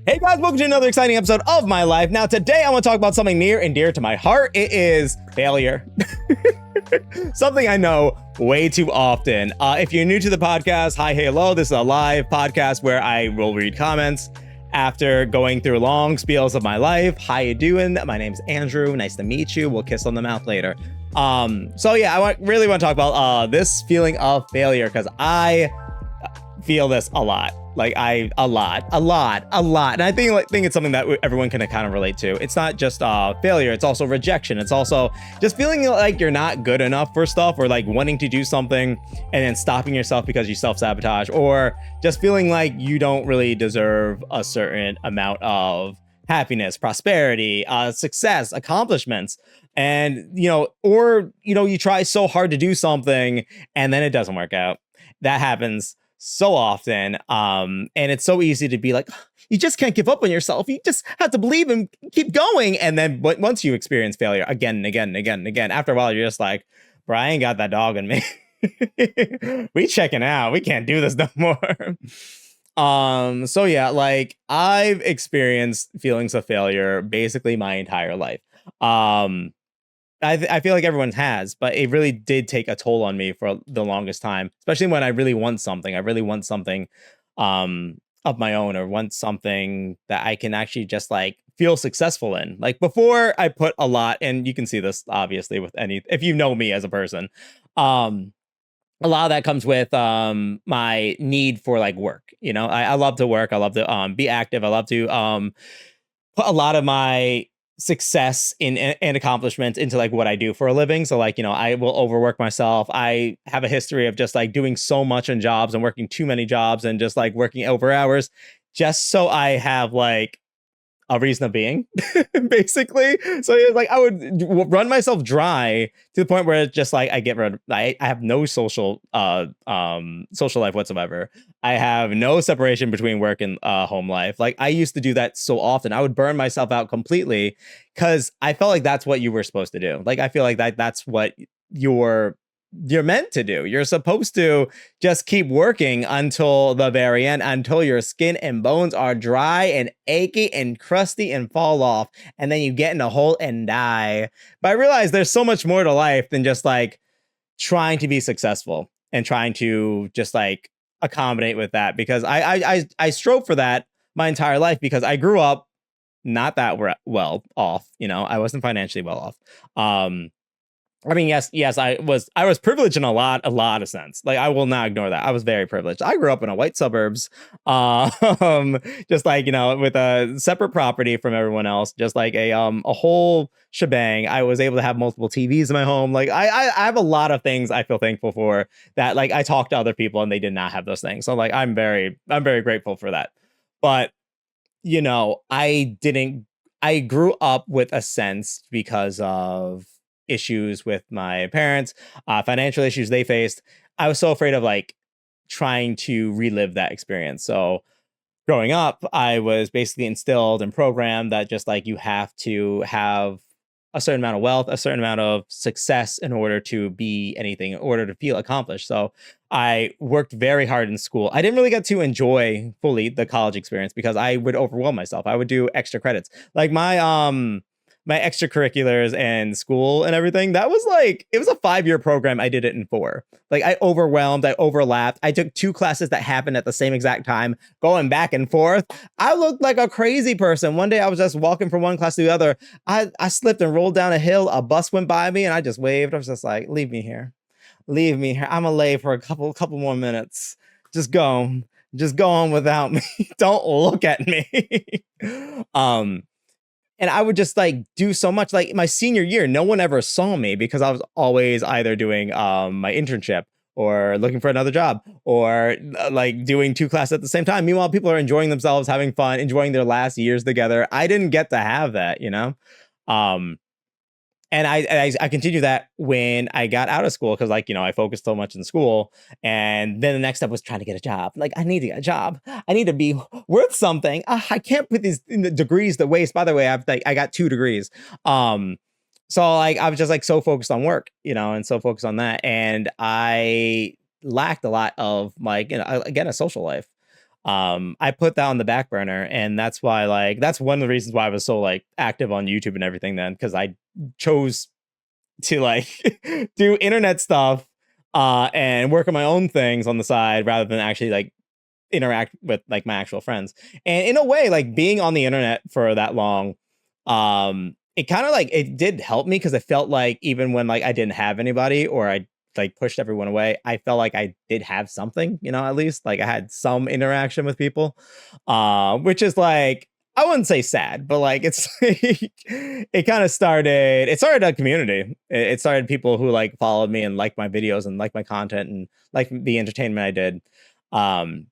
Hey guys, welcome to another exciting episode of my life. Now today I want to talk about something near and dear to my heart. It is failure. Something I know way too often. If you're new to the podcast, hi, hey, hello. This is a live podcast where I will read comments after going through long spiels of my life. How you doing? My name's Andrew. Nice to meet you. We'll kiss on the mouth later. So yeah, I really want to talk about this feeling of failure because I feel this a lot. Like a lot. And I think it's something that everyone can kind of relate to. It's not just failure. It's also rejection. It's also just feeling like you're not good enough for stuff, or like wanting to do something and then stopping yourself because you self-sabotage, or just feeling like you don't really deserve a certain amount of happiness, prosperity, success, accomplishments. And, you try so hard to do something and then it doesn't work out. That happens so often. And it's so easy to be like, you just can't give up on yourself. You just have to believe and keep going. And then once you experience failure again and again and again and again, after a while, you're just like, bro, I ain't got that dog in me. We checking out. We can't do this no more. So yeah, like I've experienced feelings of failure basically my entire life. I feel like everyone has, but it really did take a toll on me for the longest time, especially when I really want something. I really want something of my own, or want something that I can actually just like feel successful in. Like before I put a lot, and you can see this obviously with if you know me as a person, a lot of that comes with my need for like work. I love to work. I love to be active. I love to put a lot of my success and accomplishments into like what I do for a living. So like, I will overwork myself. I have a history of just like doing so much in jobs and working too many jobs and just like working over hours just so I have like a reason of being, basically. So it's like I would run myself dry to the point where it's just like I have no social life whatsoever. I have no separation between work and home life. Like I used to do that so often. I would burn myself out completely because I felt like that's what you were supposed to do. Like I feel like that's what you're meant to do. You're supposed to just keep working until the very end, until your skin and bones are dry and achy and crusty and fall off, and then you get in a hole and die. But I realize there's so much more to life than just like trying to be successful and trying to just like accommodate with that, because I strove for that my entire life because I grew up not that well off. I wasn't financially well off. I mean, yes, I was privileged in a lot of sense. Like, I will not ignore that. I was very privileged. I grew up in a white suburbs, just like, with a separate property from everyone else, just like a whole shebang. I was able to have multiple TVs in my home. Like, I have a lot of things I feel thankful for that. Like, I talk to other people and they did not have those things. So like, I'm very grateful for that. But, I grew up with a sense because of issues with my parents, financial issues they faced. I was so afraid of like trying to relive that experience. So growing up, I was basically instilled and programmed that just like you have to have a certain amount of wealth, a certain amount of success in order to be anything, in order to feel accomplished. So I worked very hard in school. I didn't really get to enjoy fully the college experience because I would overwhelm myself. I would do extra credits. Like my extracurriculars and school and everything, that was like, it was a 5-year program. I did it in 4. Like I overlapped. I took 2 classes that happened at the same exact time, going back and forth. I looked like a crazy person. One day I was just walking from one class to the other. I slipped and rolled down a hill. A bus went by me and I just waved. I was just like, leave me here. I'm gonna lay for a couple more minutes. Just go on without me. Don't look at me. And I would just like do so much. Like my senior year, no one ever saw me because I was always either doing my internship or looking for another job or like doing 2 classes at the same time. Meanwhile, people are enjoying themselves, having fun, enjoying their last years together. I didn't get to have that, And I continued that when I got out of school because, like, I focused so much in school. And then the next step was trying to get a job. Like, I need to get a job. I need to be worth something. I can't put these in the degrees to waste. By the way, I got 2 degrees. So, like, I was just, like, so focused on work, and so focused on that. And I lacked a lot of, like, again, a social life. I put that on the back burner, and that's why, like, that's one of the reasons why I was so like active on YouTube and everything then, because I chose to like do internet stuff and work on my own things on the side rather than actually like interact with like my actual friends. And in a way, like being on the internet for that long, it kind of like it did help me because I felt like even when like I didn't have anybody or I like pushed everyone away, I felt like I did have something, you know, at least like I had some interaction with people. Which is like I wouldn't say sad, but like it's it kind of started. It started a community. It started people who like followed me and liked my videos and liked my content and liked the entertainment I did. Um,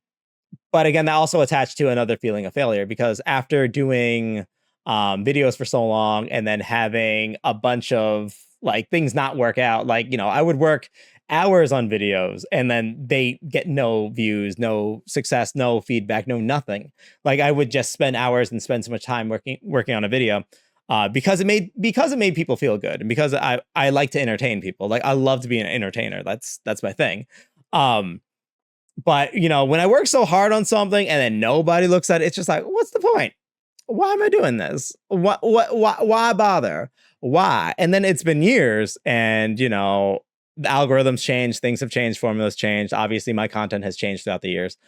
but again, that also attached to another feeling of failure because after doing videos for so long and then having a bunch of like things not work out, like, you know, I would work hours on videos and then they get no views, no success, no feedback, no nothing. Like I would just spend hours and spend so much time working on a video because it made people feel good and because I like to entertain people. Like I love to be an entertainer. That's my thing. Um, but you know, when I work so hard on something and then nobody looks at it, it's just like, what's the point? Why am I doing this? Why bother? Why? And then it's been years and, you know, the algorithms change, things have changed, formulas changed. Obviously, my content has changed throughout the years.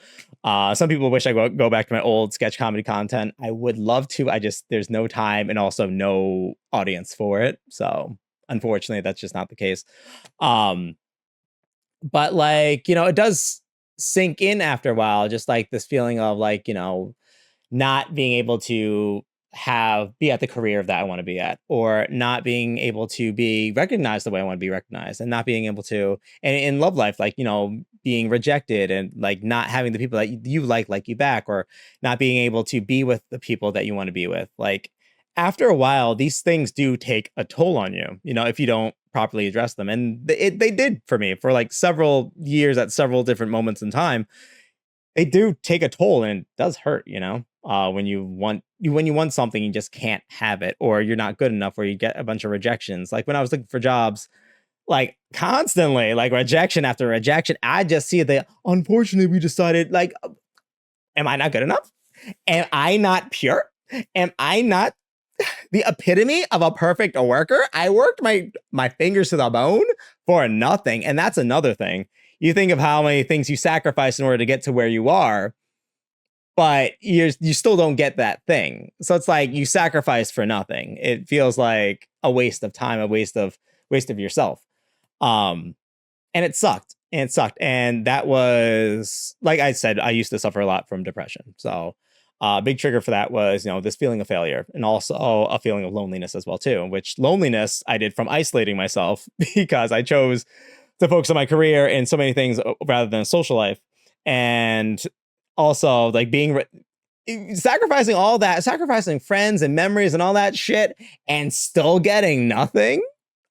Some people wish I go back to my old sketch comedy content. I would love to. There's no time and also no audience for it. So unfortunately, that's just not the case. Um, but like, you know, it does sink in after a while, just like this feeling of like, you know, not being able to be at the career that I want to be at, or not being able to be recognized the way I want to be recognized, and not being able to, and in love life, like, you know, being rejected and like not having the people that you like you back, or not being able to be with the people that you want to be with. Like after a while, these things do take a toll on you, you know, if you don't properly address them. And they did for me for like several years at several different moments in time. They do take a toll and it does hurt, you know, when you want something, you just can't have it, or you're not good enough, or you get a bunch of rejections. Like when I was looking for jobs, like constantly, like rejection after rejection, I just see that unfortunately we decided like, am I not good enough? Am I not pure? Am I not the epitome of a perfect worker? I worked my fingers to the bone for nothing. And that's another thing. You think of how many things you sacrifice in order to get to where you are, but you still don't get that thing. So it's like you sacrifice for nothing. It feels like a waste of time, a waste of yourself. Um, and it sucked. And it sucked. And that was, like I said, I used to suffer a lot from depression. So big trigger for that was, you know, this feeling of failure and also a feeling of loneliness as well, too, which loneliness I did from isolating myself because I chose to focus on my career and so many things rather than a social life. And also like sacrificing all that, sacrificing friends and memories and all that shit and still getting nothing.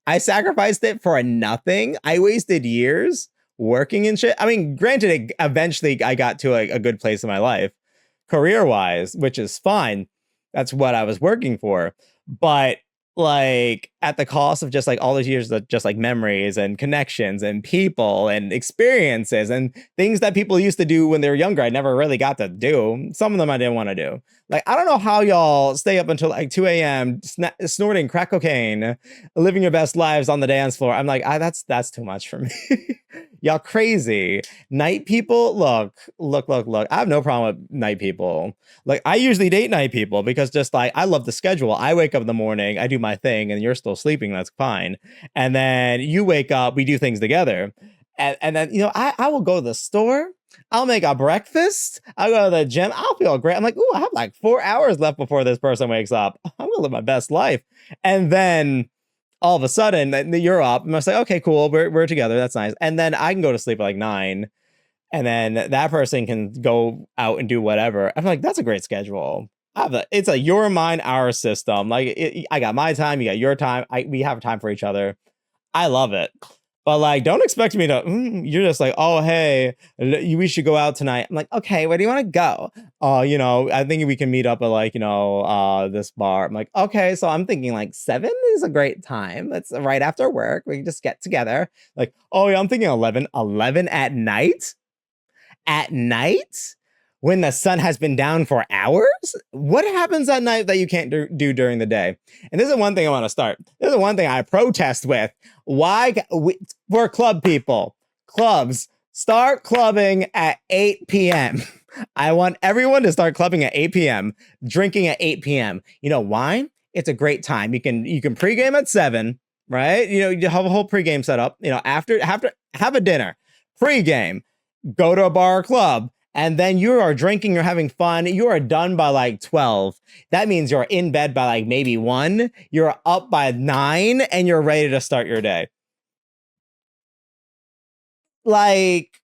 I sacrificed it for nothing. I wasted years working and shit. I mean, granted, eventually I got to a good place in my life, career wise, which is fine. That's what I was working for. But like at the cost of just like all those years of just like memories and connections and people and experiences and things that people used to do when they were younger, I never really got to do. Some of them I didn't want to do. Like, I don't know how y'all stay up until like 2 a.m. Snorting crack cocaine, living your best lives on the dance floor. I'm like, that's too much for me. Y'all crazy. Night people, look. I have no problem with night people. Like, I usually date night people because just like, I love the schedule. I wake up in the morning, I do my thing, and you're still sleeping. That's fine. And then you wake up, we do things together. And then, you know, I will go to the store. I'll make a breakfast. I'll go to the gym. I'll feel great. I'm like, ooh, I have like 4 hours left before this person wakes up. I'm gonna live my best life. And then all of a sudden, you're up. And I was like, okay, cool. We're together. That's nice. And then I can go to sleep at like 9. And then that person can go out and do whatever. I'm like, that's a great schedule. It's a your, mine, our system. Like, I got my time. You got your time. We have time for each other. I love it. But like, don't expect me to, you're just like, oh, hey, we should go out tonight. I'm like, okay, where do you want to go? You know, I think we can meet up at like, you know, this bar. I'm like, okay, so I'm thinking like 7 is a great time. It's right after work. We can just get together. Like, oh yeah, I'm thinking 11 at night. At night? when the sun has been down for hours? What happens at night that you can't do during the day? And this is one thing I want to start. This is one thing I protest with. Why, for club people, clubs, start clubbing at 8 p.m. I want everyone to start clubbing at 8 p.m., drinking at 8 p.m. You know why? It's a great time. You can pregame at 7, right? You know, you have a whole pregame setup. You know, after have a dinner, pregame, go to a bar or club, and then you are drinking, you're having fun. You are done by like 12. That means you're in bed by like maybe 1. You're up by 9, and you're ready to start your day. Like,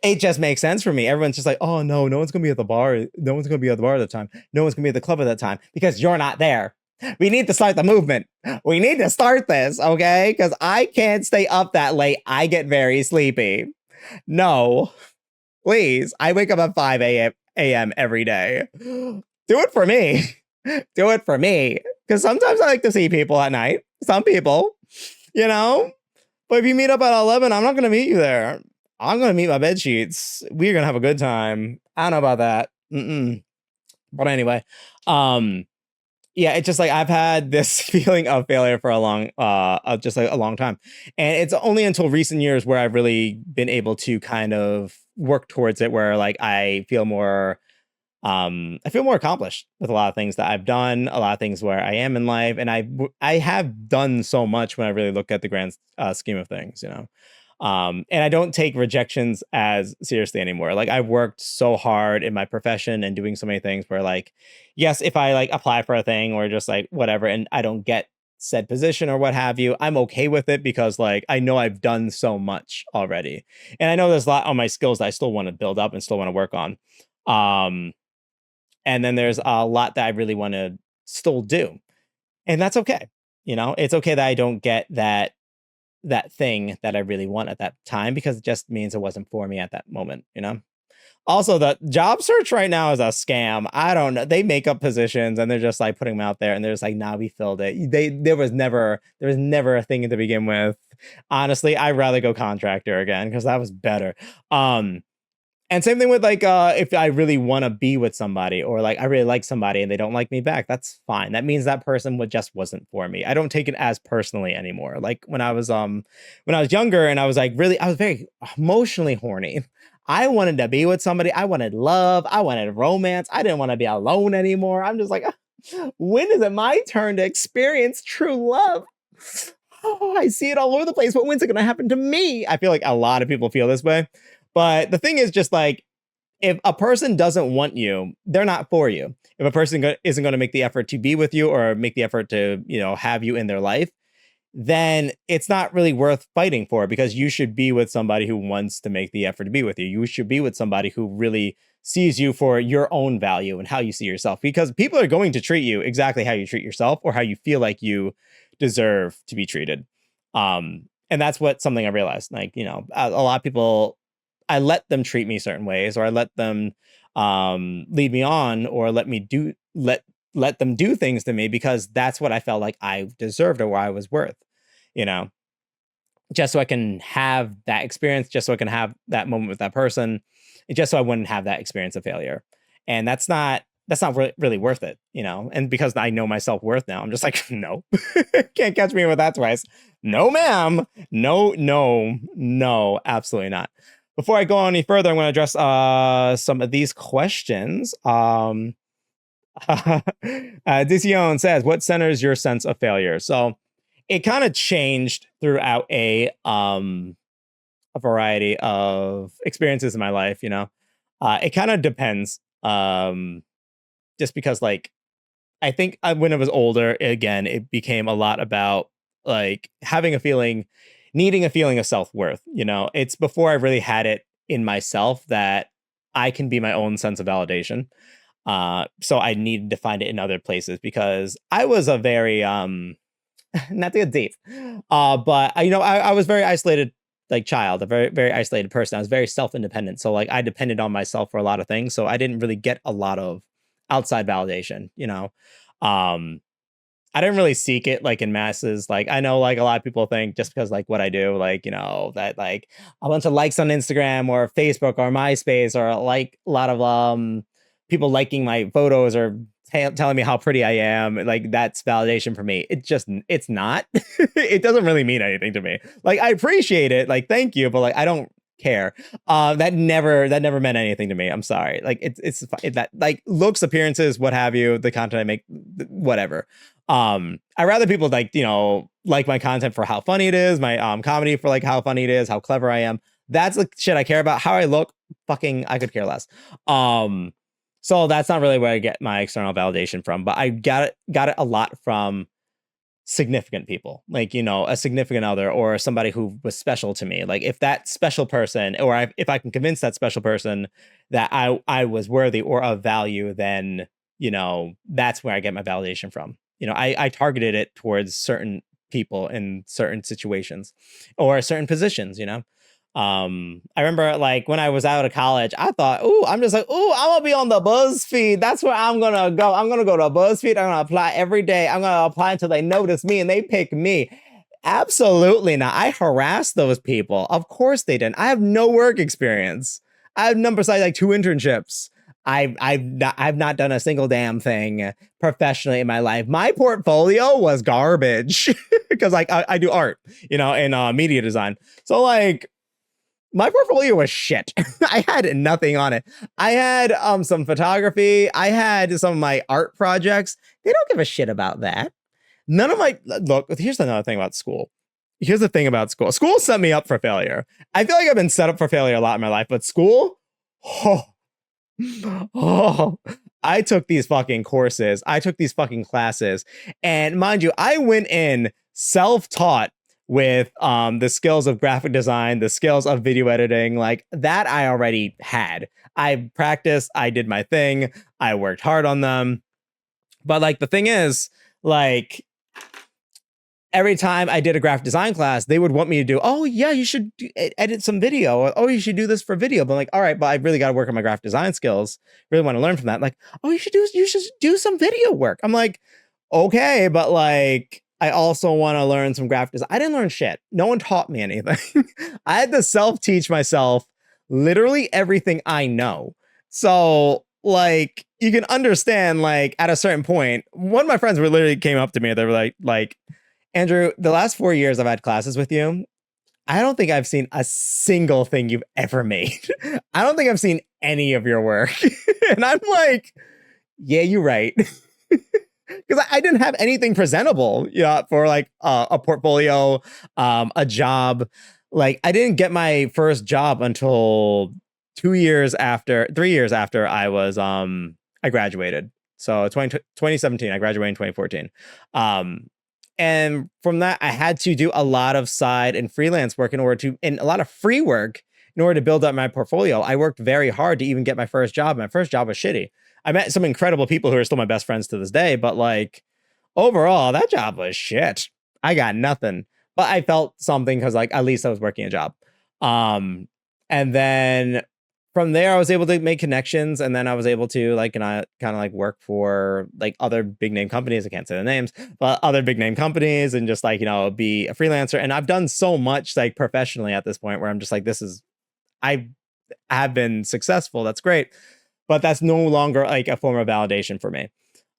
it just makes sense for me. Everyone's just like, oh no one's gonna be at the bar. No one's gonna be at the bar at that time. No one's gonna be at the club at that time because you're not there. We need to start the movement. We need to start this, okay? Because I can't stay up that late. I get very sleepy. No, please. I wake up at 5 a.m. every day. Do it for me. Do it for me. Because sometimes I like to see people at night. Some people, you know? But if you meet up at 11, I'm not going to meet you there. I'm going to meet my bed sheets. We're going to have a good time. I don't know about that. But anyway, yeah, it's just like I've had this feeling of failure for a long time. And it's only until recent years where I've really been able to kind of work towards it, where like I feel more accomplished with a lot of things that I've done, a lot of things where I am in life. And I have done so much when I really look at the grand scheme of things, you know. And I don't take rejections as seriously anymore. Like, I've worked so hard in my profession and doing so many things where, like, yes, if I like apply for a thing or just like whatever, and I don't get said position or what have you, I'm okay with it because like I know I've done so much already. And I know there's a lot on my skills that I still want to build up and still want to work on. And then there's a lot that I really want to still do. And that's okay. You know, it's okay that I don't get that thing that I really want at that time, because it just means it wasn't for me at that moment, you know? Also, the job search right now is a scam. I don't know. They make up positions and they're just like putting them out there and they're just like, nah, we filled it. There was never a thing to begin with. Honestly, I'd rather go contractor again because that was better. And same thing with like if I really want to be with somebody, or like I really like somebody and they don't like me back, that's fine. That means that person just wasn't for me. I don't take it as personally anymore. Like when I was younger and I was very emotionally horny. I wanted to be with somebody. I wanted love. I wanted romance. I didn't want to be alone anymore. I'm just like, when is it my turn to experience true love? Oh, I see it all over the place. But when's it going to happen to me? I feel like a lot of people feel this way. But the thing is just like, if a person doesn't want you, they're not for you. If a person isn't going to make the effort to be with you or make the effort to, you know, have you in their life, then it's not really worth fighting for, because you should be with somebody who wants to make the effort to be with you. You should be with somebody who really sees you for your own value and how you see yourself, because people are going to treat you exactly how you treat yourself or how you feel like you deserve to be treated. And that's something I realized. Like, you know, a lot of people, I let them treat me certain ways, or I let them lead me on, or let them do things to me because that's what I felt like I deserved or what I was worth, you know, just so I can have that experience, just so I can have that moment with that person, just so I wouldn't have that experience of failure. And that's not really worth it, you know. And because I know my self-worth now, I'm just like, no, can't catch me with that twice. No, ma'am. No, absolutely not. Before I go any further, I'm going to address some of these questions. Dicion says, what centers your sense of failure? So it kind of changed throughout a variety of experiences in my life, you know. It kind of depends. Just because, like, I think when I was older, again, it became a lot about like needing a feeling of self-worth. You know, it's before I really had it in myself that I can be my own sense of validation. So I needed to find it in other places, because I was a very not to get deep, but I was very isolated, like child, a very, very isolated person. I was very self-independent. So like I depended on myself for a lot of things. So I didn't really get a lot of outside validation, you know. I didn't really seek it like in masses. Like I know like a lot of people think just because like what I do, like, you know, that like a bunch of likes on Instagram or Facebook or MySpace or like a lot of people liking my photos or telling me how pretty I am, like that's validation for me. It's not. It doesn't really mean anything to me. Like I appreciate it, like thank you, but like I don't care. That never meant anything to me. I'm sorry. Like that like looks, appearances, what have you, the content I make, whatever. I rather people like, you know, like my content for how funny it is, my comedy for like how funny it is, how clever I am. That's the shit I care about. How I look, fucking I could care less. So that's not really where I get my external validation from, but I got it a lot from significant people, like, you know, a significant other or somebody who was special to me. Like if that special person, or if I can convince that special person that I was worthy or of value, then, you know, that's where I get my validation from. You know, I targeted it towards certain people in certain situations or certain positions, you know. I remember like when I was out of college, I thought, I'm just like, I'm gonna be on the BuzzFeed. That's where I'm gonna go. I'm gonna go to BuzzFeed. I'm gonna apply every day. I'm gonna apply until they notice me and they pick me. Absolutely not. I harassed those people. Of course they didn't. I have no work experience. I have none besides like 2 internships. I've not done a single damn thing professionally in my life. My portfolio was garbage because like I do art, you know, and media design. So like my portfolio was shit. I had nothing on it. I had some photography. I had some of my art projects. They don't give a shit about that. None of my look. Here's another thing about school. Here's the thing about school. School set me up for failure. I feel like I've been set up for failure a lot in my life, but school, oh, oh, I took these fucking courses. I took these fucking classes. And mind you, I went in self-taught with the skills of graphic design, the skills of video editing, like that I already had. I practiced, I did my thing, I worked hard on them. But like the thing is, like every time I did a graphic design class, they would want me to do, oh yeah, you should edit some video. Or, oh, you should do this for video. But I'm like, all right, but I really got to work on my graphic design skills. Really want to learn from that. Like, oh, you should do some video work. I'm like, okay, but like, I also want to learn some graphic design. I didn't learn shit. No one taught me anything. I had to self-teach myself literally everything I know. So like, you can understand, like at a certain point, one of my friends literally came up to me. They were like, Andrew, the last 4 years I've had classes with you, I don't think I've seen a single thing you've ever made. I don't think I've seen any of your work. And I'm like, yeah, you're right. Because I didn't have anything presentable, for like a portfolio, a job. Like I didn't get my first job until 3 years after I graduated. So 2017, I graduated in 2014. And from that, I had to do a lot of side and freelance work and a lot of free work in order to build up my portfolio. I worked very hard to even get my first job. My first job was shitty. I met some incredible people who are still my best friends to this day, but like overall, that job was shit. I got nothing, but I felt something because like at least I was working a job. And then from there, I was able to make connections, and then I was able to like, and I kind of like work for like other big name companies. I can't say the names, but other big name companies, and just like, be a freelancer. And I've done so much like professionally at this point where I'm just like, I have been successful. That's great, but that's no longer like a form of validation for me.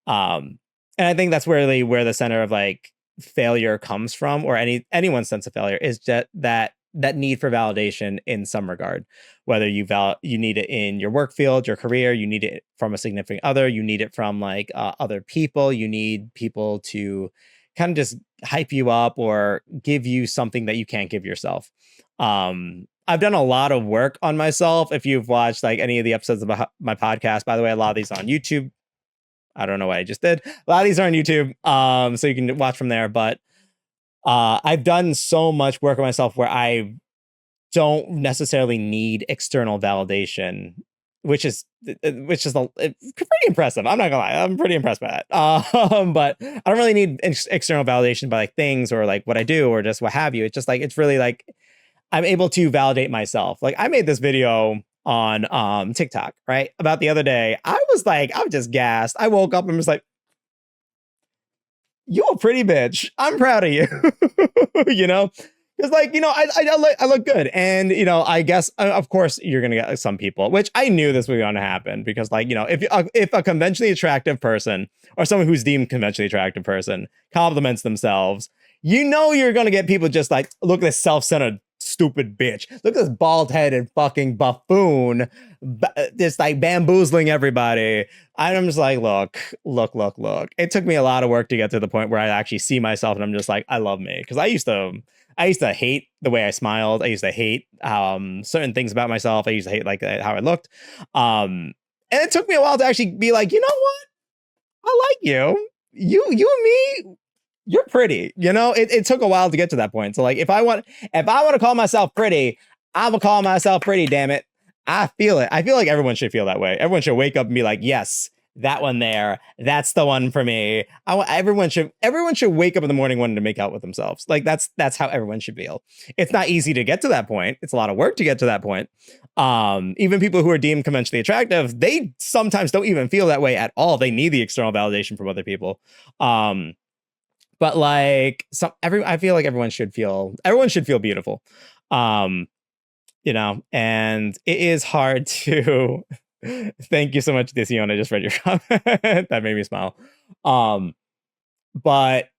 And I think that's really where the center of like failure comes from, or anyone's sense of failure, is that need for validation in some regard, whether you need it in your work field, your career, you need it from a significant other, you need it from like other people, you need people to kind of just hype you up or give you something that you can't give yourself. I've done a lot of work on myself. If you've watched like any of the episodes of my podcast, by the way, a lot of these on YouTube. I don't know what I just did. A lot of these are on YouTube, so you can watch from there. But I've done so much work on myself where I don't necessarily need external validation, which is pretty impressive. I'm not gonna lie, I'm pretty impressed by that. But I don't really need external validation by like things or like what I do or just what have you. It's just like, it's really like I'm able to validate myself. Like I made this video on TikTok, right, about the other day. I was just gassed. I woke up and was like, you a pretty bitch. I'm proud of you. You know, because like, you know, I look good, and you know, I guess of course you're gonna get some people, which I knew this was gonna happen, because like, you know, if a conventionally attractive person, or someone who's deemed conventionally attractive person, compliments themselves, you know, you're gonna get people just like, look at this self-centered stupid bitch, look at this bald-headed fucking buffoon, just like bamboozling everybody. I'm just like, look. It took me a lot of work to get to the point where I actually see myself and I'm just like, I love me. Because I used to hate the way I smiled. I used to hate certain things about myself. I used to hate like how I looked. And it took me a while to actually be like, you know what? I like you. You and me, you're pretty. You know, it took a while to get to that point. So like, if I want to call myself pretty, I'm gonna call myself pretty, damn it. I feel it. I feel like everyone should feel that way. Everyone should wake up and be like, yes, that one there, that's the one for me. Everyone should wake up in the morning wanting to make out with themselves. Like that's how everyone should feel. It's not easy to get to that point. It's a lot of work to get to that point. Even people who are deemed conventionally attractive, they sometimes don't even feel that way at all. They need the external validation from other people. But like I feel like everyone should feel beautiful. You know, and it is hard to thank you so much, Dicion. I just read your comment. That made me smile. But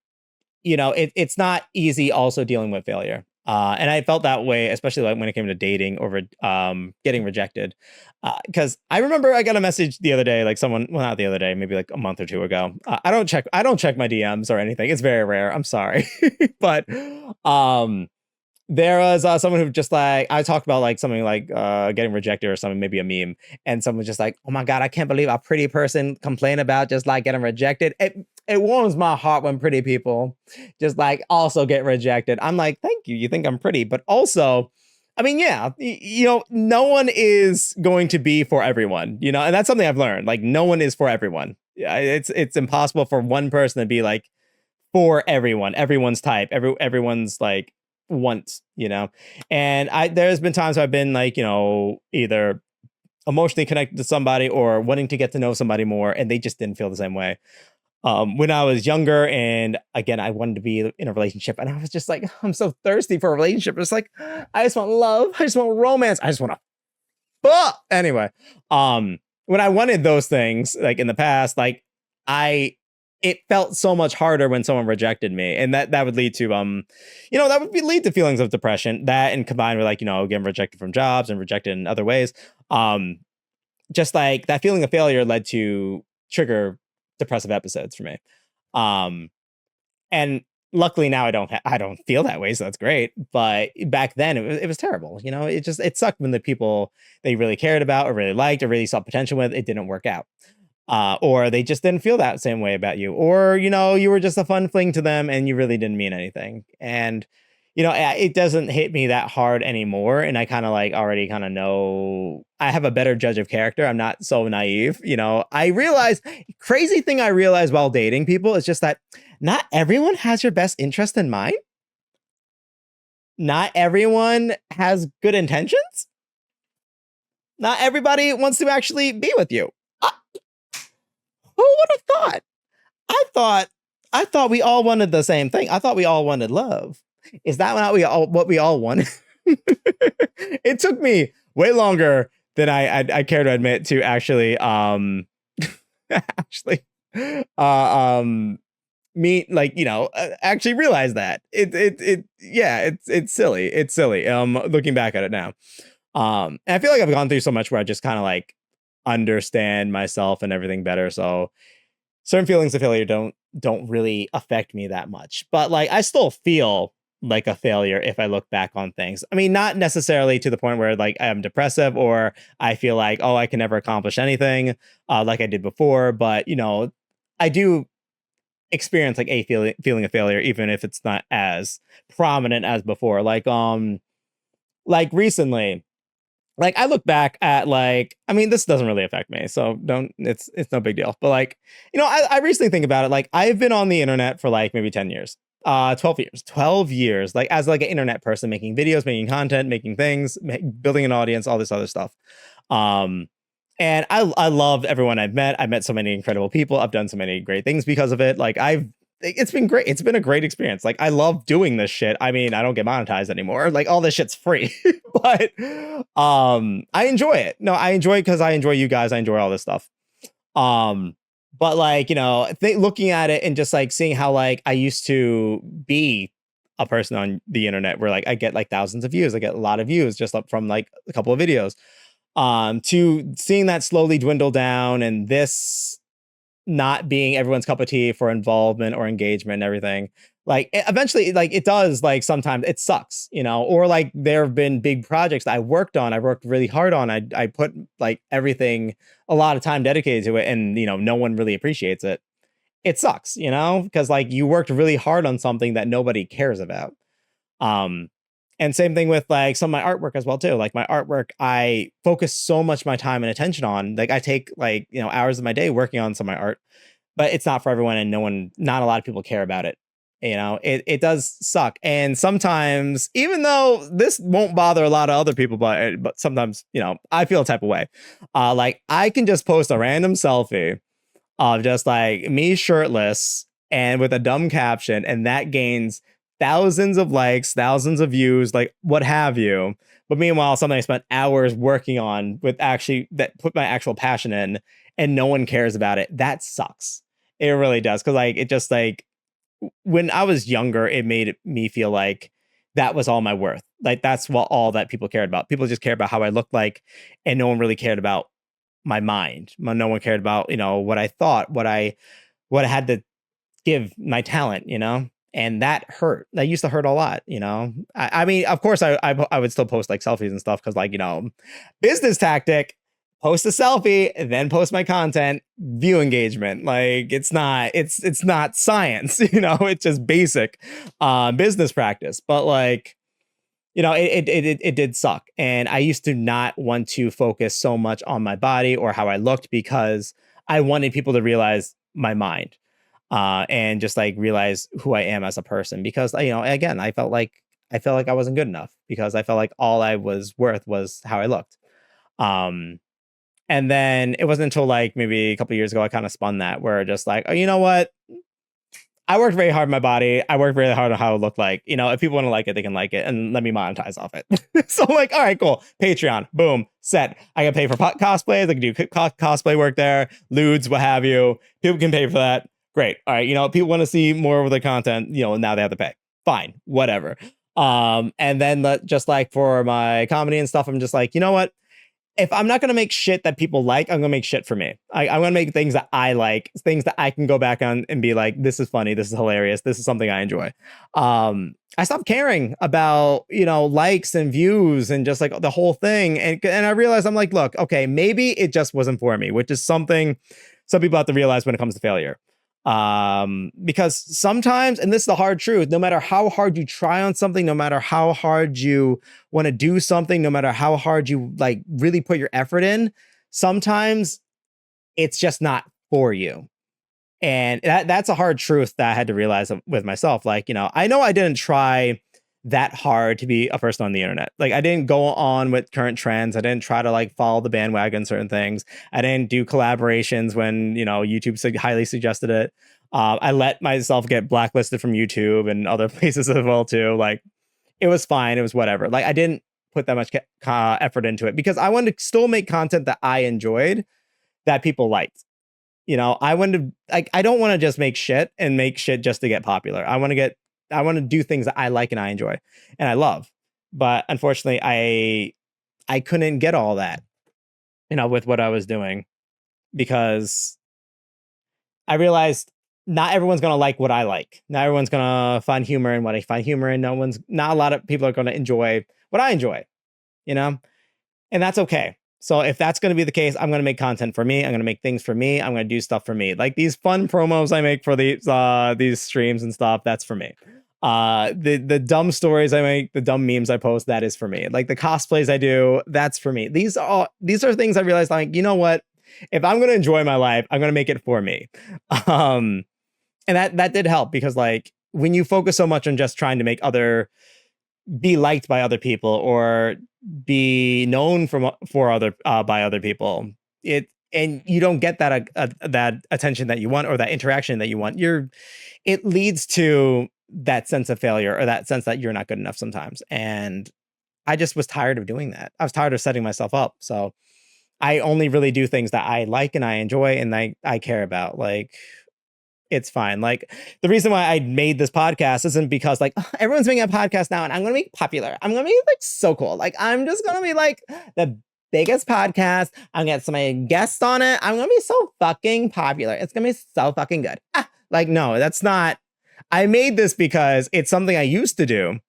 you know, it's not easy also dealing with failure. And I felt that way, especially like when it came to dating or getting rejected. Because I remember I got a message the other day, like someone, well, not the other day, maybe like a month or two ago. I don't check my DMs or anything. It's very rare. I'm sorry. But there was someone who just like, I talked about like something like getting rejected or something, maybe a meme, and someone was just like, oh my God, I can't believe a pretty person complain about just like getting rejected. It warms my heart when pretty people just like also get rejected. I'm like, thank you. You think I'm pretty, but also, I mean, yeah, you know, no one is going to be for everyone, you know, and that's something I've learned. Like, no one is for everyone. It's impossible for one person to be like for everyone, everyone's type, everyone's like want, you know. And there's been times I've been like, you know, either emotionally connected to somebody or wanting to get to know somebody more, and they just didn't feel the same way. When I was younger, and again, I wanted to be in a relationship, and I was just like, I'm so thirsty for a relationship. It's like, I just want love, I just want romance, I just want to anyway. When I wanted those things, like in the past, like it felt so much harder when someone rejected me, and that would lead to you know, that would lead to feelings of depression, that and combined with like, you know, getting rejected from jobs and rejected in other ways. Just like that feeling of failure led to trigger depressive episodes for me. And luckily now I don't feel that way, so that's great. But back then it was terrible. You know, it sucked when the people they really cared about or really liked or really saw potential with, it didn't work out. Or they just didn't feel that same way about you, or you know, you were just a fun fling to them and you really didn't mean anything. And you know, it doesn't hit me that hard anymore, and I kind of like already kind of know, I have a better judge of character. I'm not so naive. You know, I realize, crazy thing I realized while dating people is just that not everyone has your best interest in mind. Not everyone has good intentions. Not everybody wants to actually be with you. Who would have thought? I thought we all wanted the same thing. I thought we all wanted love. Is that what we all wanted? It took me way longer than I care to admit to actually actually meet, like, you know, actually realize that it's silly looking back at it now. And I feel like I've gone through so much where I just kind of like understand myself and everything better, so certain feelings of failure don't really affect me that much. But like, I still feel like a failure if I look back on things. I mean, not necessarily to the point where like I'm depressive or I feel like, oh, I can never accomplish anything like I did before, but you know, I do experience like a feeling of failure, even if it's not as prominent as before. Like recently, like I look back at like, I mean, this doesn't really affect me, so it's no big deal. But like, you know, I recently think about it. Like I've been on the internet for like maybe 10 years, 12 years, like as like an internet person, making videos, making content, making things, building an audience, all this other stuff. And I loved everyone I've met. I met so many incredible people. I've done so many great things because of it. Like it's been great. It's been a great experience. Like, I love doing this shit. I mean, I don't get monetized anymore. Like, all this shit's free, but I enjoy it. No, I enjoy it because I enjoy you guys. I enjoy all this stuff. Um, but like, looking at it and just like seeing how like I used to be a person on the internet where like I get like thousands of views, I get a lot of views just up from like a couple of videos, to seeing that slowly dwindle down, and this not being everyone's cup of tea for involvement or engagement and everything. Like, eventually, like, it does, like, sometimes it sucks, or like there have been big projects that I worked on, I worked really hard on, I put like everything, a lot of time dedicated to it, and no one really appreciates it. It sucks, because like you worked really hard on something that nobody cares about. um and same thing with like some of my artwork as well too. Like, my artwork, I focus so much my time and attention on. Like, I take like hours of my day working on some of my art, but it's not for everyone, and not a lot of people care about it. It does suck. And sometimes, even though this won't bother a lot of other people, but sometimes, I feel a type of way. Like, I can just post a random selfie of just like me shirtless and with a dumb caption, and that gains thousands of likes, thousands of views, like what have you. But meanwhile, something I spent hours working on with actually that put my actual passion in, and no one cares about it. That sucks. It really does. Cause like, it just like, when I was younger, it made me feel like that was all my worth. Like, that's all that people cared about. People just cared about how I looked like, and no one really cared about my mind. No one cared about, what I thought, what I had to give, my talent, and that hurt. That used to hurt a lot, I mean, of course, I would still post like selfies and stuff because, like, business tactic, post a selfie, then post my content, view engagement. Like, it's not science, it's just basic business practice. But like, it did suck. And I used to not want to focus so much on my body or how I looked, because I wanted people to realize my mind, and just like realize who I am as a person. Because, again, I felt like I wasn't good enough, because I felt like all I was worth was how I looked. And then it wasn't until like maybe a couple of years ago, I kind of spun that, where just like, oh, you know what? I worked very hard on my body. I worked really hard on how it looked like. If people want to like it, they can like it, and let me monetize off it. So I'm like, all right, cool. Patreon, boom, set. I can pay for cosplays. I can do cosplay work there, lewds, what have you. People can pay for that. Great. All right. People want to see more of the content, now they have to pay. Fine, whatever. And then just like for my comedy and stuff, I'm just like, you know what? If I'm not going to make shit that people like, I'm going to make shit for me. I'm going to make things that I like, things that I can go back on and be like, this is funny, this is hilarious, this is something I enjoy. I stopped caring about, likes and views and just like the whole thing. And I realized, I'm like, look, okay, maybe it just wasn't for me, which is something some people have to realize when it comes to failure. Because sometimes, and this is the hard truth, no matter how hard you try on something, no matter how hard you want to do something, no matter how hard you like really put your effort in, sometimes it's just not for you. And that's a hard truth that I had to realize with myself. Like, I know I didn't try that hard to be a person on the internet. Like, I didn't go on with current trends. I didn't try to like follow the bandwagon, certain things. I didn't do collaborations when, YouTube highly suggested it. I let myself get blacklisted from YouTube and other places as well too. Like, it was fine. It was whatever. Like, I didn't put that much effort into it, because I wanted to still make content that I enjoyed, that people liked. I wanted to, like, I don't want to just make shit just to get popular. I want to do things that I like and I enjoy and I love. But unfortunately, I couldn't get all that, with what I was doing, because I realized not everyone's going to like what I like. Not everyone's going to find humor in what I find humor in. Not a lot of people are going to enjoy what I enjoy, and that's okay. So if that's going to be the case, I'm going to make content for me. I'm going to make things for me. I'm going to do stuff for me. Like these fun promos I make for these streams and stuff, that's for me. The dumb stories I make, the dumb memes I post, that is for me. Like the cosplays I do, that's for me. These are things I realized, like, you know what? If I'm going to enjoy my life, I'm going to make it for me. And that did help, because like when you focus so much on just trying to make be liked by other people or be known by other people, and you don't get that attention that you want or that interaction that you want, it leads to that sense of failure or that sense that you're not good enough sometimes. And I just was tired of doing that. I was tired of setting myself up. So I only really do things that I like and I enjoy and I care about. Like, it's fine. Like, the reason why I made this podcast isn't because like, "Oh, everyone's making a podcast now and I'm gonna be popular. I'm gonna be like so cool. Like, I'm just gonna be like the biggest podcast. I'm gonna get some guests on it. I'm gonna be so fucking popular. It's gonna be so fucking good." Like, no, that's not. I made this because it's something I used to do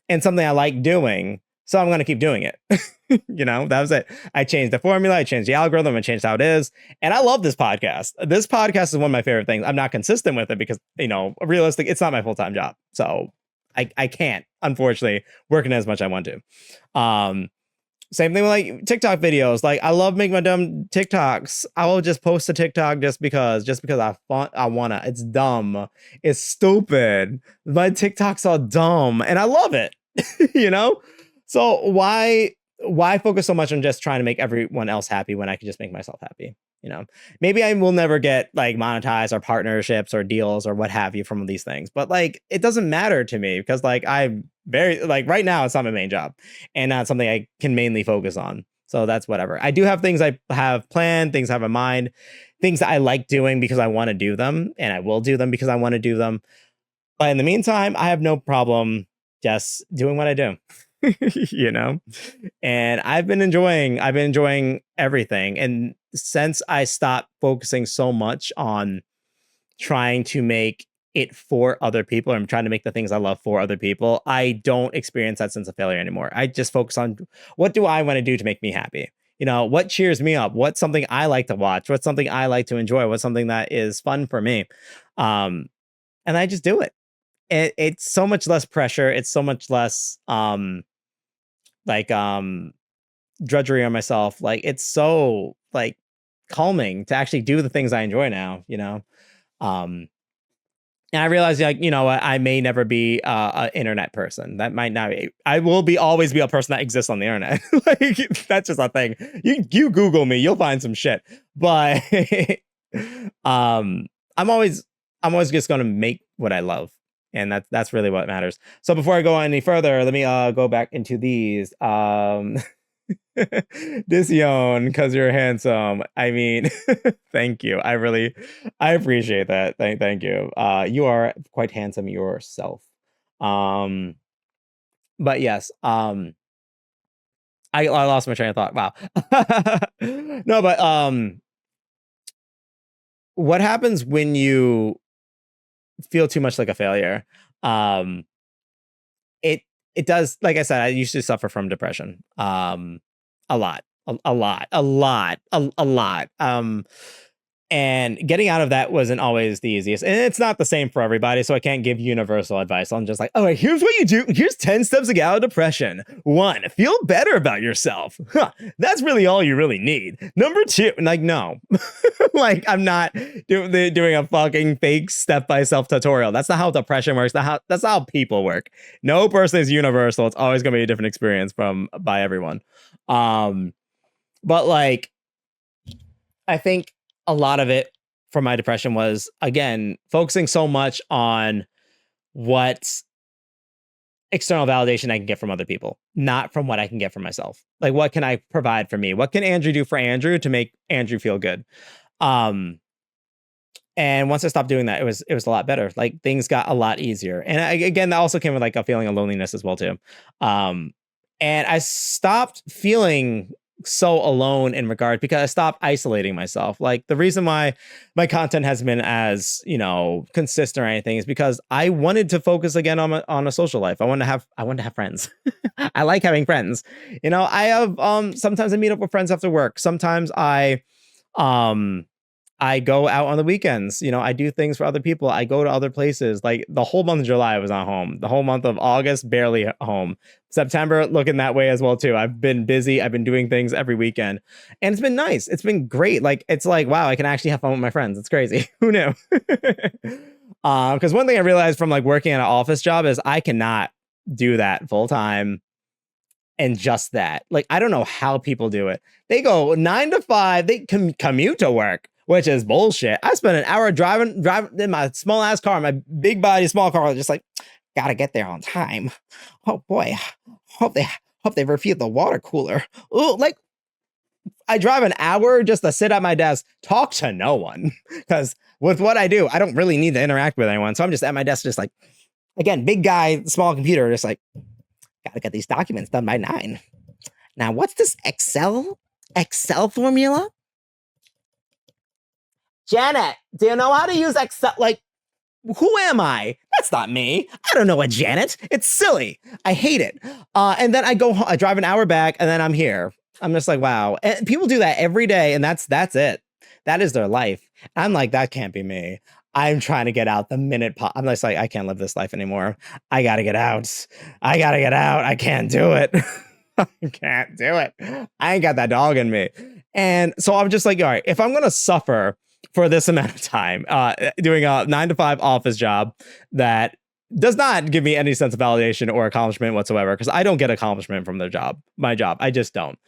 and something I like doing. So I'm going to keep doing it. That was it. I changed the formula. I changed the algorithm. I changed how it is. And I love this podcast. This podcast is one of my favorite things. I'm not consistent with it because, realistic, it's not my full-time job. So I can't, unfortunately, work in as much as I want to. Same thing with like TikTok videos. Like, I love making my dumb TikToks. I will just post a TikTok just because I wanna. It's dumb. It's stupid. My TikToks are dumb and I love it. So why focus so much on just trying to make everyone else happy when I can just make myself happy? Maybe I will never get like monetized or partnerships or deals or what have you from these things, but like, it doesn't matter to me because like, I'm very like right now, it's not my main job and not something I can mainly focus on. So that's whatever. I do have things I have planned, things I have in mind, things that I like doing because I want to do them and I will do them because I want to do them. But in the meantime, I have no problem just doing what I do. And I've been enjoying everything. And since I stopped focusing so much on trying to make it for other people, or I'm trying to make the things I love for other people, I don't experience that sense of failure anymore. I just focus on what do I want to do to make me happy? What cheers me up? What's something I like to watch? What's something I like to enjoy? What's something that is fun for me? And I just do it. It's so much less pressure. It's so much less like drudgery on myself. Like, it's so like calming to actually do the things I enjoy now. And I realize, like, I may never be an internet person. That might not be. I will always be a person that exists on the internet. Like, that's just a thing. You Google me, you'll find some shit. But I'm always just gonna make what I love. And that's really what matters. So before I go any further, let me go back into these. Disyon, because you're handsome. I mean, thank you. I appreciate that. Thank you. You are quite handsome yourself. But yes. I lost my train of thought. Wow. No, but what happens when you feel too much like a failure? It does, like I said, I used to suffer from depression. A lot. And getting out of that wasn't always the easiest. And it's not the same for everybody, so I can't give universal advice. I'm just like, all right, here's what you do. Here's 10 steps to get out of depression. 1, feel better about yourself. That's really all you really need. Number 2, like, no. Like, I'm not doing a fucking fake step-by-step tutorial. That's not how depression works. That's how people work. No person is universal. It's always going to be a different experience by everyone. But like, I think a lot of it for my depression was, again, focusing so much on what external validation I can get from other people, not from what I can get from myself. Like, what can I provide for me? What can Andrew do for Andrew to make Andrew feel good? And once I stopped doing that, it was a lot better. Like, things got a lot easier. And again, that also came with like a feeling of loneliness as well too. And I stopped feeling so alone in regard because I stopped isolating myself. Like, the reason why my content has been as, consistent or anything is because I wanted to focus again on a social life. I wanted to have friends. I like having friends. I have sometimes I meet up with friends after work. Sometimes I go out on the weekends. I do things for other people. I go to other places. Like, the whole month of July I was not home. The whole month of August, barely home. September, looking that way as well too. I've been busy. I've been doing things every weekend. And it's been nice. It's been great. Like, it's like, wow, I can actually have fun with my friends. It's crazy. Who knew? Because one thing I realized from like working at an office job is I cannot do that full time and just that. Like, I don't know how people do it. They go 9 to 5, they commute to work, which is bullshit. I spent an hour driving in my small ass car, my big body, small car, just like, gotta get there on time. Oh boy, hope they refill the water cooler. Ooh, like, I drive an hour just to sit at my desk, talk to no one. Because with what I do, I don't really need to interact with anyone. So I'm just at my desk, just like, again, big guy, small computer, just like, gotta get these documents done by 9. Now, what's this Excel formula? Janet, do you know how to use Excel? Like, who am I? That's not me. I don't know a Janet. It's silly. I hate it. And then I drive an hour back, and then I'm here. I'm just like, wow. And people do that every day, and that's it. That is their life. I'm like, that can't be me. I'm trying to get out the minute I'm just like, I can't live this life anymore. I gotta get out. I can't do it. I can't do it. I ain't got that dog in me. And so I'm just like, all right, if I'm gonna suffer for this amount of time, doing a 9 to 5 office job that does not give me any sense of validation or accomplishment whatsoever, because I don't get accomplishment from my job. I just don't.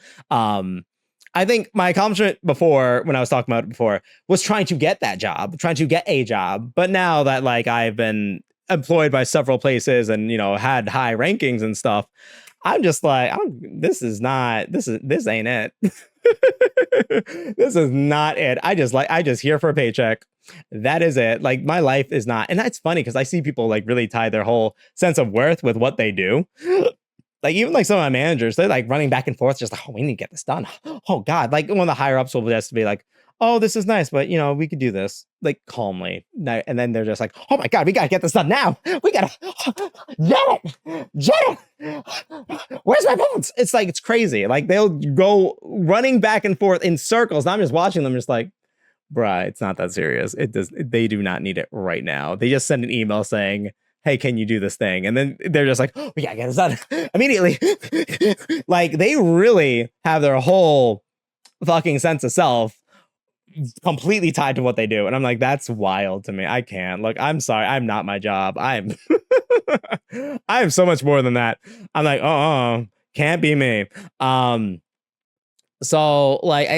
I think my accomplishment before, when I was talking about it before, was trying to get that job, trying to get a job. But now that like I've been employed by several places and, had high rankings and stuff, I'm just like, this ain't it. This is not it. I just here for a paycheck. That is it. Like, my life is not. And that's funny because I see people like really tie their whole sense of worth with what they do. Like, even like some of my managers, they're like running back and forth, just like, oh, we need to get this done. Oh God. Like, one of the higher ups will just be like, oh, this is nice, but we could do this, like, calmly. And then they're just like, oh my God, we gotta get this done now. We gotta Janet, where's my pants? It's like, it's crazy. Like, they'll go running back and forth in circles. And I'm just watching them, just like, bruh, it's not that serious. They do not need it right now. They just send an email saying, hey, can you do this thing? And then they're just like, oh, we gotta get this done immediately. Like, they really have their whole fucking sense of self completely tied to what they do. And I'm like, that's wild to me. I can't. Look, I'm sorry. I'm not my job. I'm so much more than that. I'm like, can't be me. So like,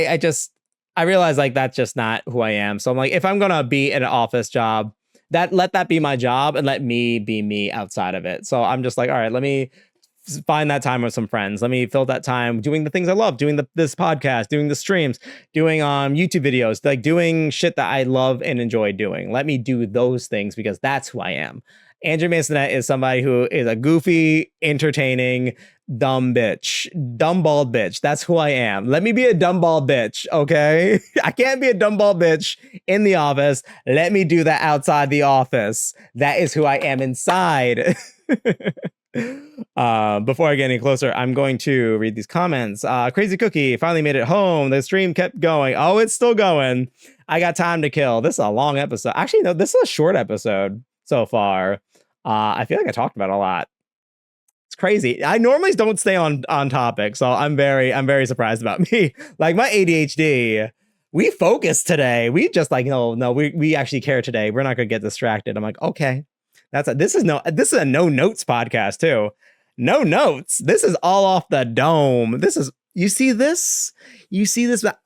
I realize like that's just not who I am. So I'm like, if I'm gonna be in an office job, let that be my job and let me be me outside of it. So I'm just like, all right, let me find that time with some friends. Let me fill that time doing the things I love, doing this podcast, doing the streams, doing YouTube videos, like doing shit that I love and enjoy doing. Let me do those things because that's who I am. Andrew Masonette is somebody who is a goofy, entertaining, dumb bald bitch. That's who I am. Let me be a dumb bald bitch, okay? I can't be a dumb bald bitch in the office. Let me do that outside the office. That is who I am inside. Before I get any closer, I'm going to read these comments. Crazy Cookie finally made it home. The stream kept going. Oh, it's still going. I got time to kill. This is a long episode. Actually, no, this is a short episode so far. I feel like I talked about a lot. It's crazy. I normally don't stay on topic, so I'm very surprised about me. Like, my ADHD, we focused today. We just like, no, we actually care today. We're not gonna get distracted. I'm like, okay. This is a no notes podcast too. No notes. This is all off the dome. You see this?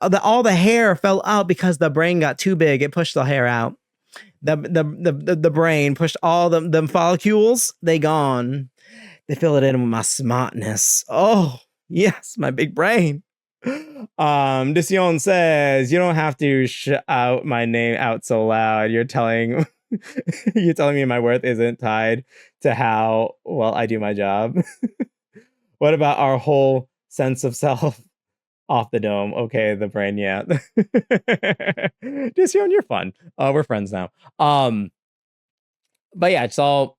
All the hair fell out because the brain got too big. It pushed the hair out. The brain pushed all them follicles. They gone. They fill it in with my smartness. Oh yes, my big brain. Dision says, you don't have to shout my name out so loud. You're telling me my worth isn't tied to how well I do my job. What about our whole sense of self off the dome? Okay, the brain, yeah. Dision, you're fun. We're friends now. But yeah, so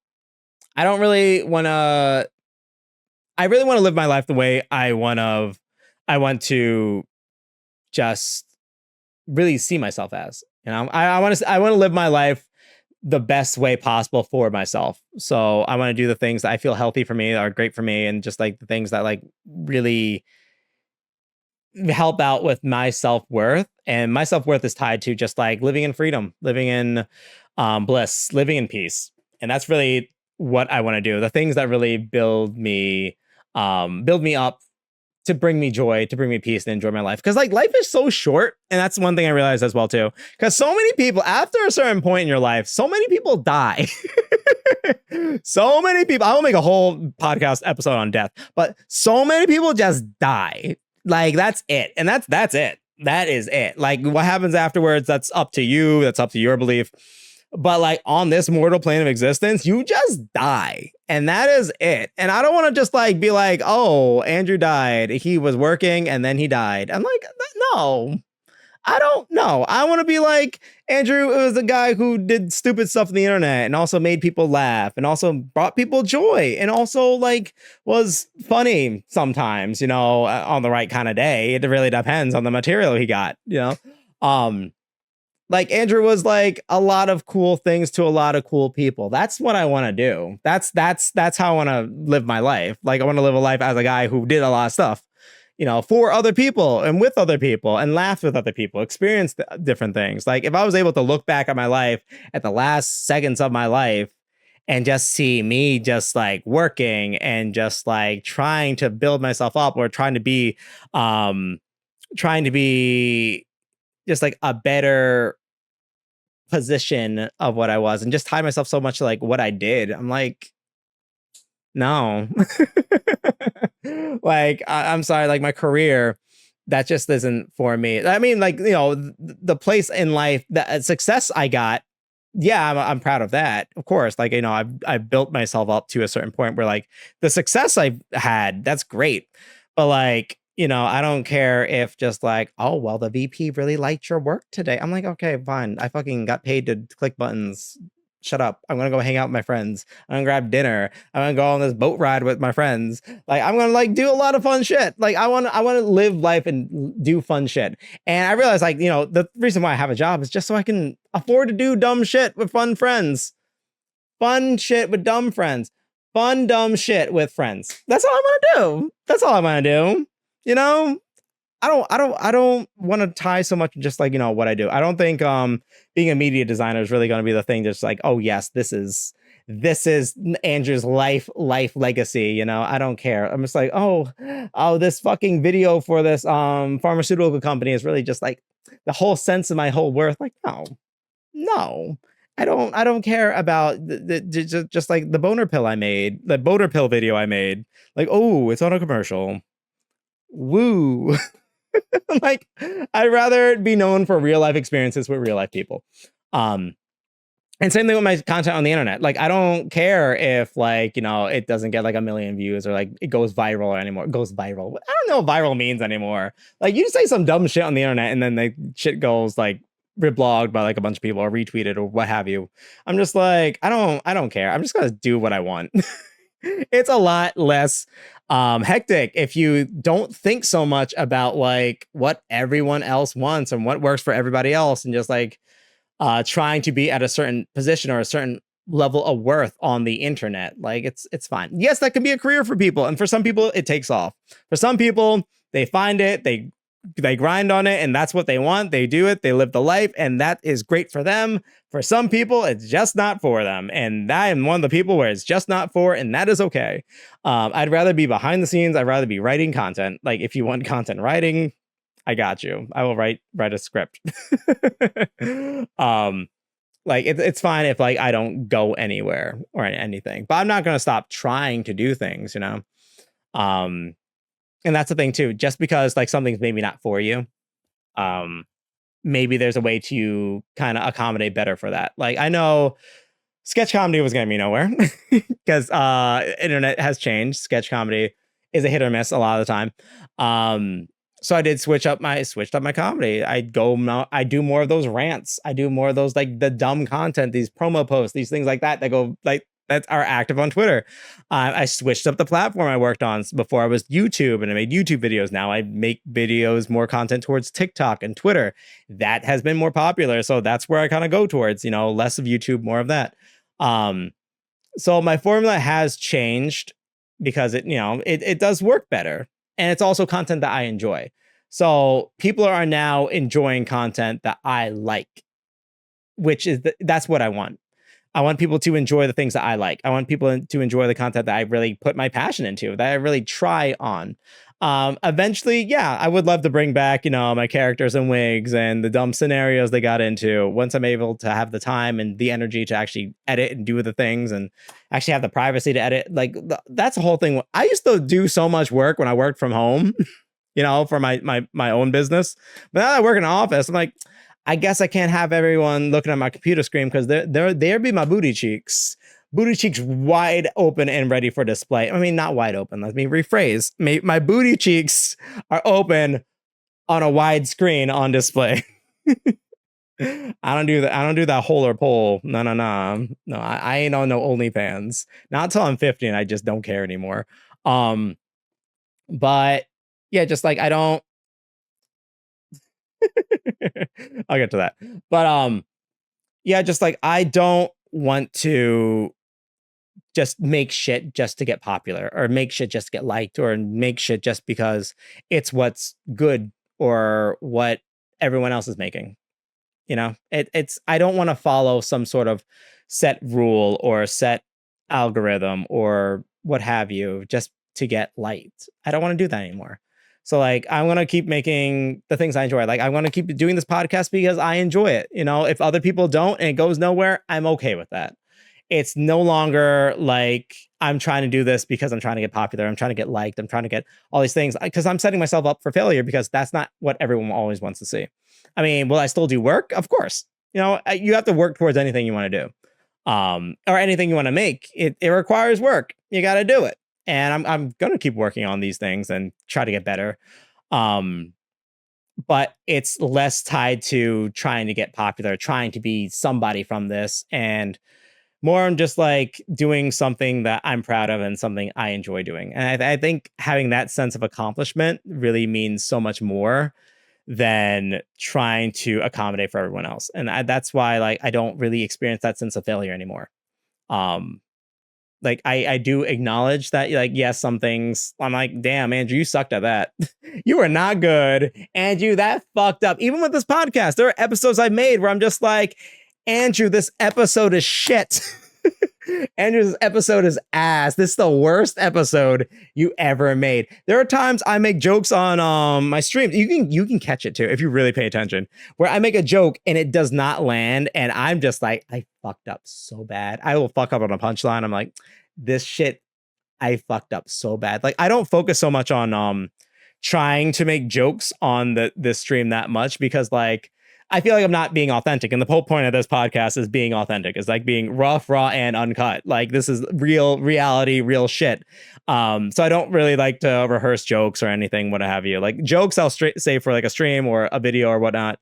I really want to live my life the way I want to just really see myself as. I want to live my life the best way possible for myself. So I want to do the things that I feel healthy for me, are great for me, and just like the things that like really help out with my self-worth. And my self-worth is tied to just like living in freedom, living in bliss, living in peace. And that's really what I want to do. The things that really build me build me up, to bring me joy, to bring me peace, and enjoy my life. Because like life is so short, and that's one thing I realized as well too. Because so many people, after a certain point in your life, so many people die. So many people. I will make a whole podcast episode on death, but so many people just die. Like that's it, and that's it. That is it. Like what happens afterwards, that's up to you. That's up to your belief. But like on this mortal plane of existence, you just die. And that is it. And I don't want to just like be like, oh, Andrew died. He was working and then he died. I'm like, no, I don't know. I want to be like Andrew. It was the guy who did stupid stuff on the internet and also made people laugh and also brought people joy and also like was funny sometimes, you know, on the right kind of day. It really depends on the material he got, you know. Like Andrew was like a lot of cool things to a lot of cool people. That's what I want to do. That's how I want to live my life. Like I want to live a life as a guy who did a lot of stuff, you know, for other people and with other people and laughed with other people, experienced different things. Like if I was able to look back at my life at the last seconds of my life and just see me just like working and just like trying to build myself up or trying to be just like a better position of what I was and just tie myself so much to like what I did. I'm like, no. Like I'm sorry, like my career, that just isn't for me. I mean, like, you know, the place in life, that success I got, yeah, I'm proud of that, of course. Like, you know, I've built myself up to a certain point where like the success I've had, that's great. But like, you know, I don't care if just like, oh, well, the VP really liked your work today. I'm like, okay, fine. I fucking got paid to click buttons. Shut up. I'm going to go hang out with my friends. I'm going to grab dinner. I'm going to go on this boat ride with my friends. Like, I'm going to like do a lot of fun shit. Like, I want to live life and do fun shit. And I realized like, you know, the reason why I have a job is just so I can afford to do dumb shit with fun friends. Fun shit with dumb friends. Fun, dumb shit with friends. That's all I want to do. That's all I want to do. You know, I don't want to tie so much just like, you know, what I do. I don't think being a media designer is really going to be the thing just like, oh yes, this is Andrew's life legacy, you know. I don't care. I'm just like, oh, this fucking video for this pharmaceutical company is really just like the whole sense of my whole worth. Like, no. I don't care about just like the boner pill I made, the boner pill video I made. Like, oh, it's on a commercial. Woo. Like I'd rather be known for real life experiences with real life people. And same thing with my content on the internet. Like I don't care if like, you know, it doesn't get like 1 million views or like it goes viral anymore. It goes viral. I don't know what viral means anymore. Like you say some dumb shit on the internet and then the shit goes like reblogged by like a bunch of people or retweeted or what have you. I'm just like, I don't care. I'm just gonna do what I want. It's a lot less hectic if you don't think so much about like what everyone else wants and what works for everybody else and just like trying to be at a certain position or a certain level of worth on the internet. Like it's fine. Yes, that can be a career for people, and for some people it takes off. For some people, they find it, they grind on it, and that's what they want. They do it, they live the life, and that is great for them. For some people, it's just not for them, and I am one of the people where it's just not for, and that is okay. I'd rather be behind the scenes. I'd rather be writing content. Like if you want content writing, I got you. I will write a script. Like it's fine if like I don't go anywhere or anything, but I'm not going to stop trying to do things, you know. And that's the thing too. Just because like something's maybe not for you, maybe there's a way to kind of accommodate better for that. Like I know sketch comedy was going to be nowhere because internet has changed. Sketch comedy is a hit or miss a lot of the time. So I did switched up my comedy. I do more of those rants. I do more of those like the dumb content, these promo posts, these things like that go like that are active on Twitter. I switched up the platform I worked on. Before I was YouTube and I made YouTube videos. Now I make videos, more content towards TikTok and Twitter. That has been more popular. So that's where I kind of go towards, you know, less of YouTube, more of that. So my formula has changed because it does work better. And it's also content that I enjoy. So people are now enjoying content that I like, which is that's what I want. I want people to enjoy the things that I like. I want people to enjoy the content that I really put my passion into, that I really try on. Eventually, yeah, I would love to bring back, my characters and wigs and the dumb scenarios they got into once I'm able to have the time and the energy to actually edit and do the things and actually have the privacy to edit. Like that's the whole thing. I used to do so much work when I worked from home, for my own business. But now that I work in an office, I'm like, I guess I can't have everyone looking at my computer screen because there be my booty cheeks. Booty cheeks wide open and ready for display. I mean, not wide open. Let me rephrase. My booty cheeks are open on a wide screen on display. I don't do that. I don't do that hole or pole. No. I ain't on no OnlyFans. Not until I'm 50 and I just don't care anymore. But yeah, just like I don't. I'll get to that. But yeah, just like I don't want to just make shit just to get popular or make shit just to get liked or make shit just because it's what's good or what everyone else is making. It's I don't want to follow some sort of set rule or set algorithm or what have you just to get liked. I don't want to do that anymore. So like I want to keep making the things I enjoy. Like I want to keep doing this podcast because I enjoy it. If other people don't and it goes nowhere, I'm okay with that. It's no longer like I'm trying to do this because I'm trying to get popular. I'm trying to get liked. I'm trying to get all these things because I'm setting myself up for failure because that's not what everyone always wants to see. I mean, will I still do work? Of course. You have to work towards anything you want to do, or anything you want to make. It requires work. You got to do it. And I'm going to keep working on these things and try to get better. But it's less tied to trying to get popular, trying to be somebody from this, and more on just like doing something that I'm proud of and something I enjoy doing. And I think having that sense of accomplishment really means so much more than trying to accommodate for everyone else. And that's why like I don't really experience that sense of failure anymore. Like I do acknowledge that, like, yes, some things I'm like, damn, Andrew, you sucked at that. You are not good. Andrew, that fucked up. Even with this podcast, there are episodes I made where I'm just like, Andrew, this episode is shit. Andrew's episode is ass. This is the worst episode you ever made. There are times I make jokes on my streams. You can catch it too if you really pay attention. Where I make a joke and it does not land, and I'm just like, I fucked up so bad. I will fuck up on a punchline. I'm like, this shit, I fucked up so bad. Like I don't focus so much on trying to make jokes on this stream that much because like I feel like I'm not being authentic. And the whole point of this podcast is being authentic. It's like being rough, raw, and uncut. Like this is real reality, real shit. So I don't really like to rehearse jokes or anything, what have you. Like jokes I'll say for like a stream or a video or whatnot.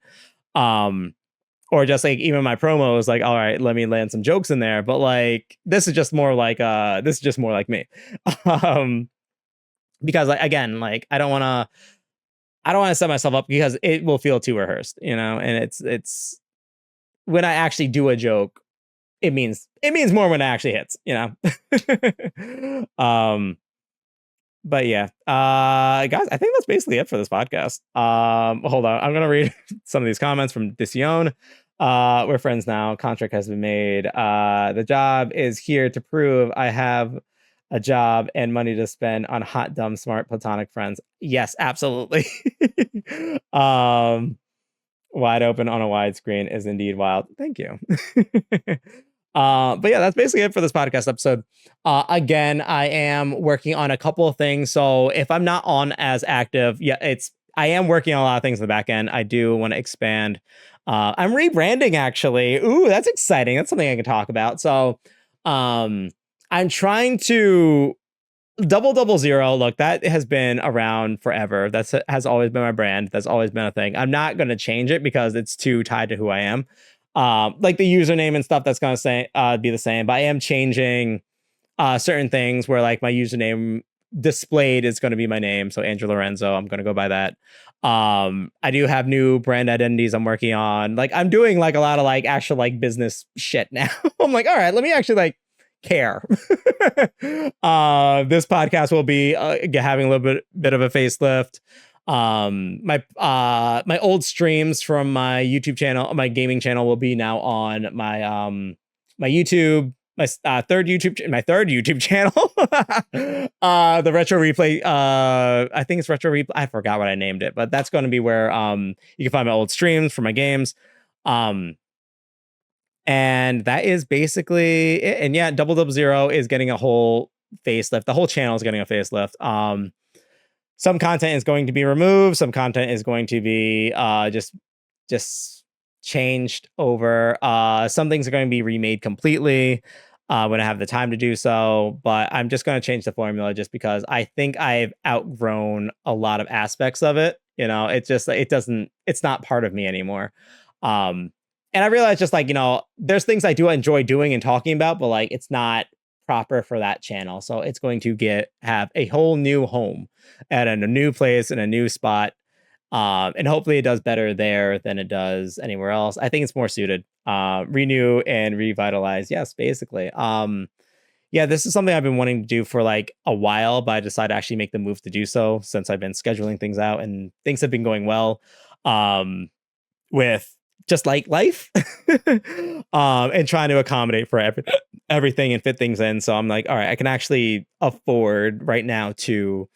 Or just like even my promos, like, all right, let me land some jokes in there. But like this is just more like me. Because like, again, like I don't want to set myself up because it will feel too rehearsed, and it's when I actually do a joke, it means more when it actually hits, But yeah, guys, I think that's basically it for this podcast. Hold on. I'm going to read some of these comments from Dision. We're friends now. Contract has been made. The job is here to prove I have a job and money to spend on hot, dumb, smart, platonic friends. Yes, absolutely. Wide open on a wide screen is indeed wild. Thank you. But yeah, that's basically it for this podcast episode. Again, I am working on a couple of things. So if I'm not on as active, I am working on a lot of things in the back end. I do want to expand. I'm rebranding actually. Ooh, that's exciting. That's something I can talk about. So, I'm trying to double zero. Look, that has been around forever. Has always been my brand. That's always been a thing. I'm not going to change it because it's too tied to who I am. Like the username and stuff, that's going to be the same. But I am changing certain things where like my username displayed is going to be my name. So Andrew Lorenzo, I'm going to go by that. I do have new brand identities I'm working on. Like I'm doing like a lot of like actual like business shit now. I'm like, all right, let me actually like care. This podcast will be having a little bit of a facelift. My old streams from my YouTube channel, my gaming channel, will be now on my my YouTube, my third YouTube channel, the retro replay. I think it's retro replay. I forgot what I named it, but that's going to be where you can find my old streams for my games. And that is basically it. And yeah, Double Zero is getting a whole facelift. The whole channel is getting a facelift. Some content is going to be removed. Some content is going to be just changed over. Some things are going to be remade completely when I have the time to do so. But I'm just going to change the formula just because I think I've outgrown a lot of aspects of it. You know, it's not part of me anymore. And I realized just like, you know, there's things I do enjoy doing and talking about, but like it's not proper for that channel. So it's going to have a whole new home at a new place in a new spot. And hopefully it does better there than it does anywhere else. I think it's more suited. Renew and revitalize. Yes, basically. Yeah, this is something I've been wanting to do for like a while, but I decided to actually make the move to do so since I've been scheduling things out and things have been going well. With just like life and trying to accommodate for everything and fit things in. So I'm like, all right, I can actually afford right now to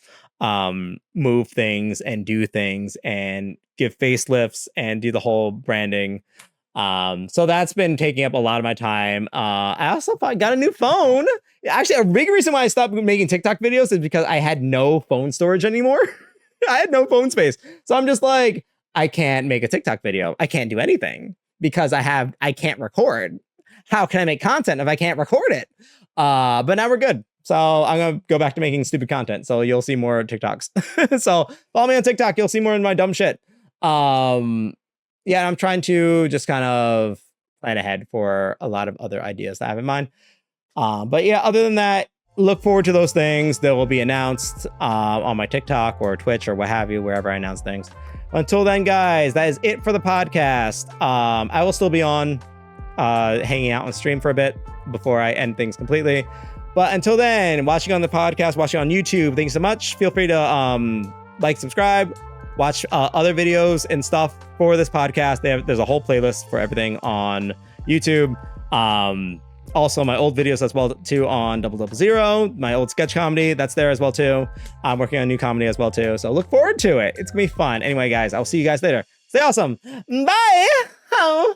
move things and do things and give facelifts and do the whole branding. So that's been taking up a lot of my time. I also got a new phone. Actually, a big reason why I stopped making TikTok videos is because I had no phone storage anymore. I had no phone space. So I'm just like, I can't make a TikTok video. I can't do anything because I can't record. How can I make content if I can't record it? But now we're good. So I'm going to go back to making stupid content. So you'll see more TikToks. So follow me on TikTok. You'll see more of my dumb shit. Yeah, I'm trying to just kind of plan ahead for a lot of other ideas that I have in mind. But yeah, other than that, look forward to those things. They will be announced on my TikTok or Twitch or what have you, wherever I announce things. Until then, guys, that is it for the podcast. I will still be on hanging out on stream for a bit before I end things completely. But until then, watching on the podcast, watching on YouTube, thank you so much. Feel free to like, subscribe, watch other videos and stuff for this podcast. There's a whole playlist for everything on YouTube. Also, my old videos as well too on Double Zero, my old sketch comedy, that's there as well too. I'm working on new comedy as well too, so look forward to it. It's gonna be fun. Anyway, guys, I'll see you guys later. Stay awesome. Bye.